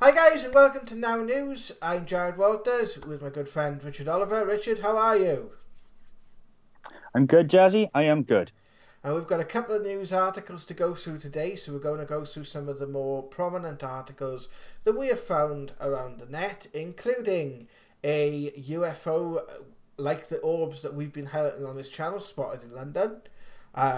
Hi guys and welcome to Now News. I'm Jared Walters with my good friend Richard Oliver. Richard, how are you? I'm good, Jazzy. I am good. And we've got a couple of news articles to go through today, so we're going to go through some of the more prominent articles that we have found around the net, including a UFO like the orbs that we've been highlighting on this channel spotted in London,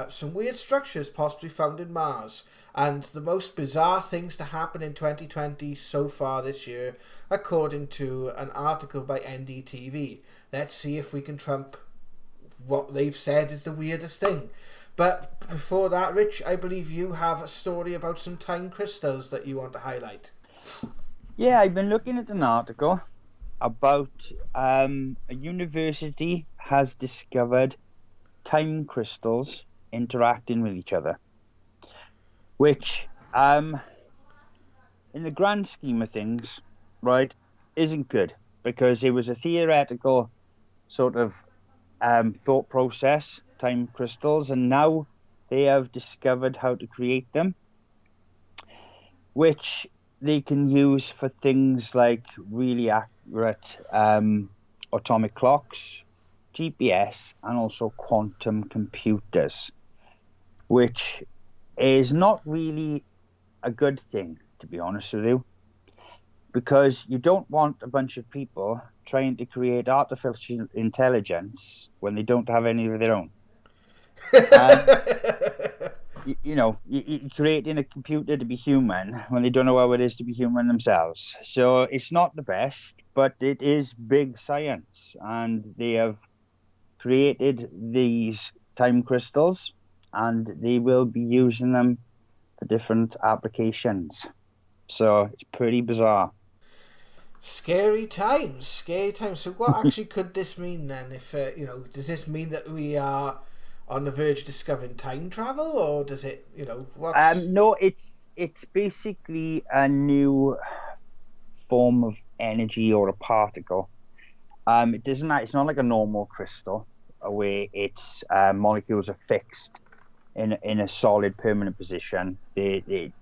some weird structures possibly found in Mars, and the most bizarre things to happen in 2020 so far this year, according to an article by NDTV. Let's see if we can trump what they've said is the weirdest thing. But before that, Rich, I believe you have a story about some time crystals that you want to highlight. Yeah, I've been looking at an article about a university has discovered time crystals interacting with each other, which, in the grand scheme of things, right, isn't good because it was a theoretical sort of thought process, time crystals, and now they have discovered how to create them, which they can use for things like really accurate atomic clocks, GPS, and also quantum computers, which is not really a good thing, to be honest with you, because you don't want a bunch of people trying to create artificial intelligence when they don't have any of their own. You're creating a computer to be human when they don't know how it is to be human themselves. So it's not the best, but it is big science. And they have created these time crystals, and they will be using them for different applications. So it's pretty bizarre. Scary times, scary times. So what actually could this mean then? If, does this mean that we are on the verge of discovering time travel, or does it, what's... No, it's basically a new form of energy or a particle. It's not like a normal crystal where its molecules are fixed in a solid permanent position. It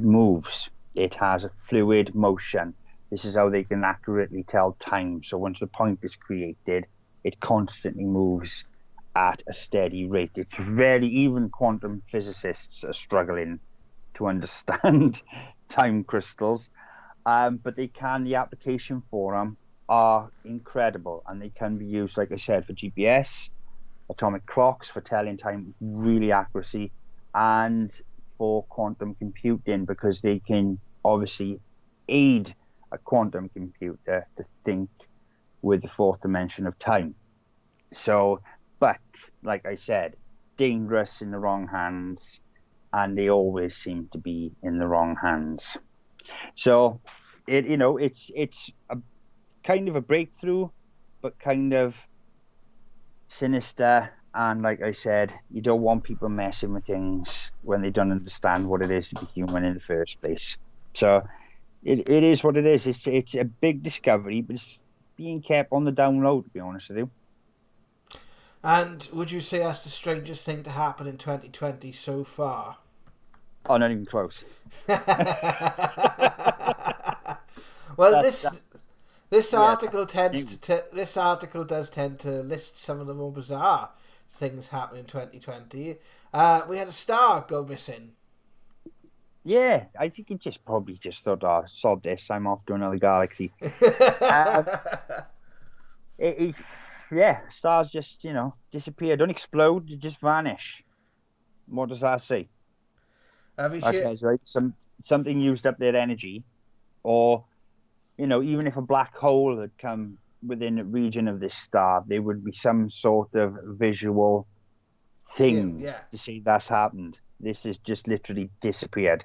moves. It has a fluid motion. This is how they can accurately tell time. So once the point is created, it constantly moves at a steady rate. It's even quantum physicists are struggling to understand time crystals. But the application for them are incredible, and they can be used, like I said, for GPS, atomic clocks for telling time with really accuracy, and for quantum computing, because they can obviously aid a quantum computer to think with the fourth dimension of time. So, but like I said, dangerous in the wrong hands, and they always seem to be in the wrong hands. So it's a kind of a breakthrough, but kind of sinister. And like I said, you don't want people messing with things when they don't understand what it is to be human in the first place. So it is what it is. It's a big discovery, but it's being kept on the down low, to be honest with you. And would you say that's the strangest thing to happen in 2020 so far? Oh, not even close. Well, That's this yeah. article this article does tend to list some of the more bizarre things happening in 2020. We had a star go missing. Yeah, I think he probably just thought, "Oh, sod this, I'm off to another galaxy." um, yeah, stars just disappear, don't explode, they just vanish. What does that say? Have you That heard? tells you, right? Something used up their energy, or even if a black hole had come within a region of this star, there would be some sort of visual Cue, thing yeah. to say that's happened. This is just literally disappeared.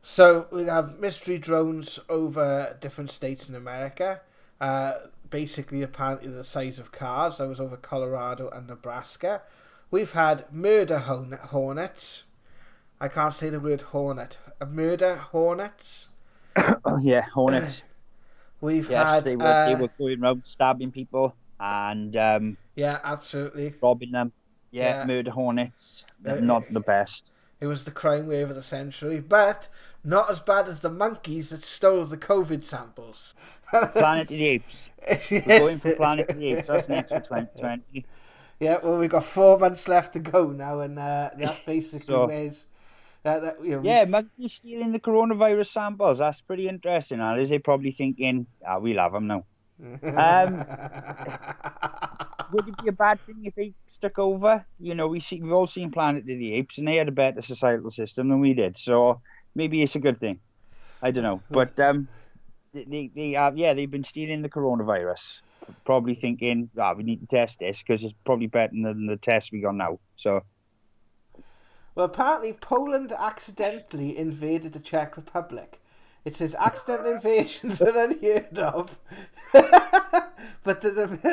So we have mystery drones over different states in America. Basically, apparently the size of cars. That was over Colorado and Nebraska. We've had murder hornets. I can't say the word hornet. Murder hornets. Oh yeah, hornets. We've Yes, had, they were going around stabbing people and yeah, absolutely. robbing them. Yeah, Yeah, murder hornets. uh, Not the best. It was the crime wave of the century, but not as bad as the monkeys that stole the COVID samples. Planet of the Apes. We're going for Planet of the Apes. That's next for 2020. Yeah, well, we've got 4 months left to go now, and that's basically So, where's yeah, monkeys stealing the coronavirus samples. That's pretty interesting. And is they probably thinking, we'll have them now. Would it be a bad thing if they stuck over? You know, we've all seen Planet of the Apes, and they had a better societal system than we did. So maybe it's a good thing. I don't know, but they've been stealing the coronavirus. Probably thinking, we need to test this because it's probably better than the test we got now. So. Well, apparently Poland accidentally invaded the Czech Republic. It says accidental invasions are unheard of, but they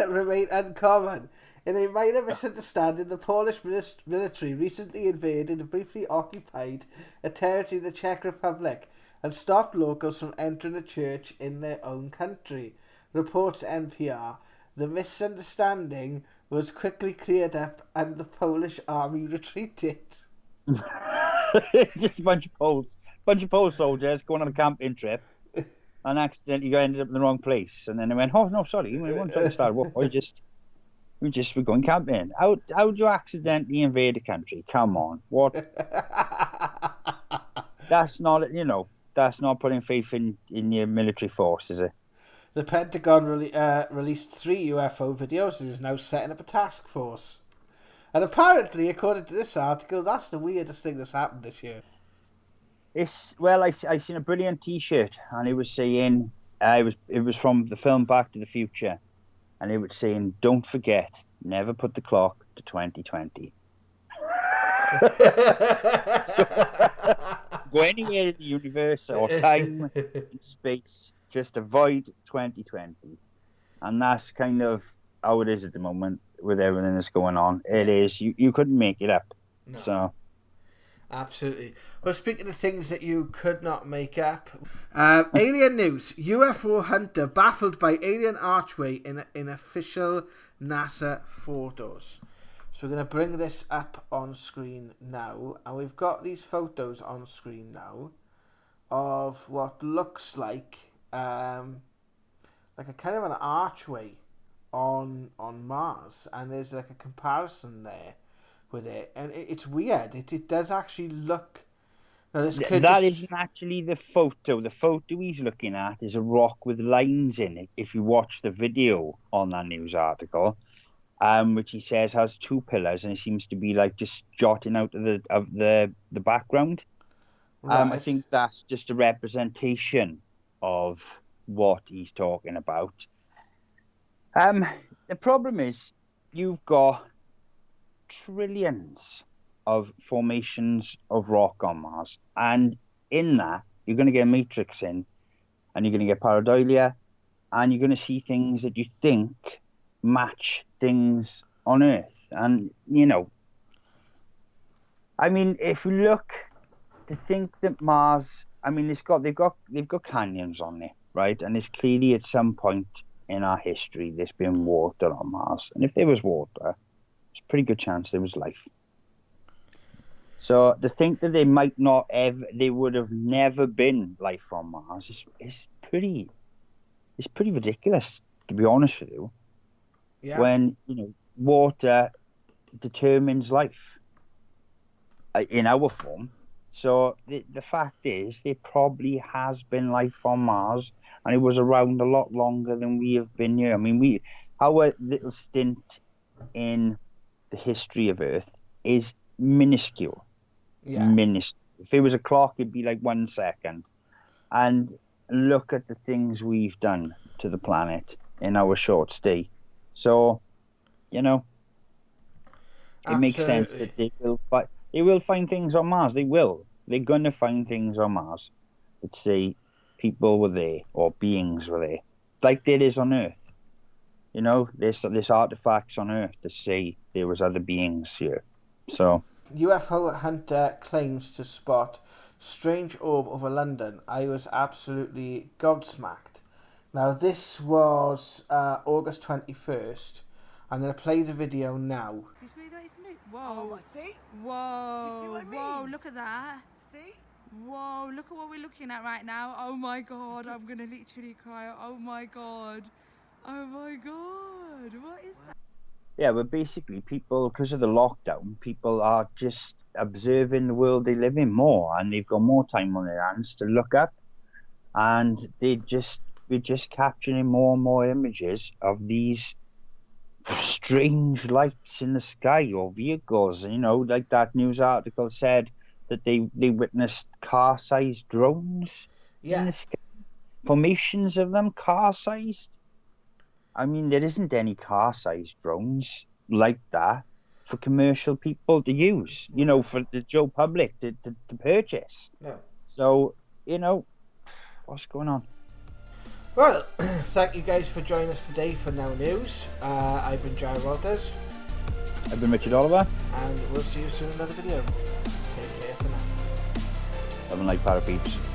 remain uncommon. In a minor misunderstanding, the Polish military recently invaded and briefly occupied a territory in the Czech Republic and stopped locals from entering a church in their own country. Reports NPR. The misunderstanding was quickly cleared up and the Polish army retreated. Just a bunch of Polish soldiers going on a camping trip, and accidentally ended up in the wrong place. And then they went, "Oh no, sorry, we weren't trying to start war. We're going camping." How do you accidentally invade a country? Come on, what? That's not putting faith in your military force, is it? The Pentagon released 3 UFO videos and is now setting up a task force. And apparently, according to this article, that's the weirdest thing that's happened this year. I seen a brilliant T-shirt, and it was saying, it was from the film Back to the Future, and it was saying, "Don't forget, never put the clock to 2020." Go anywhere in the universe or time and space, just avoid 2020, and that's kind of how it is at the moment with everything that's going on. It is you couldn't make it up. No. So. Absolutely. Well, speaking of things that you could not make up, alien news: UFO hunter baffled by alien archway in official NASA photos. So we're going to bring this up on screen now, and we've got these photos on screen now of what looks like a kind of an archway on Mars, and there's like a comparison there with it, and it's weird. It does actually look. Now that isn't actually the photo. The photo he's looking at is a rock with lines in it. If you watch the video on that news article, which he says has 2 pillars, and it seems to be like just jotting out of the background. Right. I think that's just a representation of what he's talking about. The problem is you've got trillions of formations of rock on Mars, and in that you're going to get a matrix in, and you're going to get pareidolia, and you're going to see things that you think match things on Earth. And if you look to think that Mars, they've got canyons on it, right? And it's clearly at some point in our history there's been water on Mars, and if there was water, there's a pretty good chance there was life. So to think that they would have never been life on Mars is pretty ridiculous, to be honest with you. Yeah. When water determines life in our form. So the fact is, there probably has been life on Mars, and it was around a lot longer than we have been here. Our little stint in the history of Earth is minuscule. Yeah. Minuscule. If it was a clock, it'd be like 1 second. And look at the things we've done to the planet in our short stay. So, it makes sense that they will find things on Mars. They will. They're going to find things on Mars that say people were there or beings were there, like there is on Earth. There's artifacts on Earth to say there was other beings here. So UFO hunter claims to spot strange orb over London. I was absolutely gobsmacked. Now this was August 21st, I'm going to play the video now. Do you see that? It's new. Whoa. Oh, what, see? Whoa. Do you see what I mean? Whoa, look at that. See? Whoa, look at what we're looking at right now. Oh my god, I'm going to literally cry. Oh my god. Oh my god. What is that? Yeah, but basically people, because of the lockdown, people are just observing the world they live in more, and they've got more time on their hands to look up, and we're just capturing more and more images of these strange lights in the sky or vehicles. You know, like that news article said that they witnessed car-sized drones in the sky. Formations of them car-sized. I mean, there isn't any car-sized drones like that for commercial people to use, you know, for the Joe public to purchase. No. So, you know, what's going on? Well, thank you guys for joining us today for Now News. I've been Jared Walters. I've been Richard Oliver. And we'll see you soon in another video. Take care for now. Have a night, para peeps.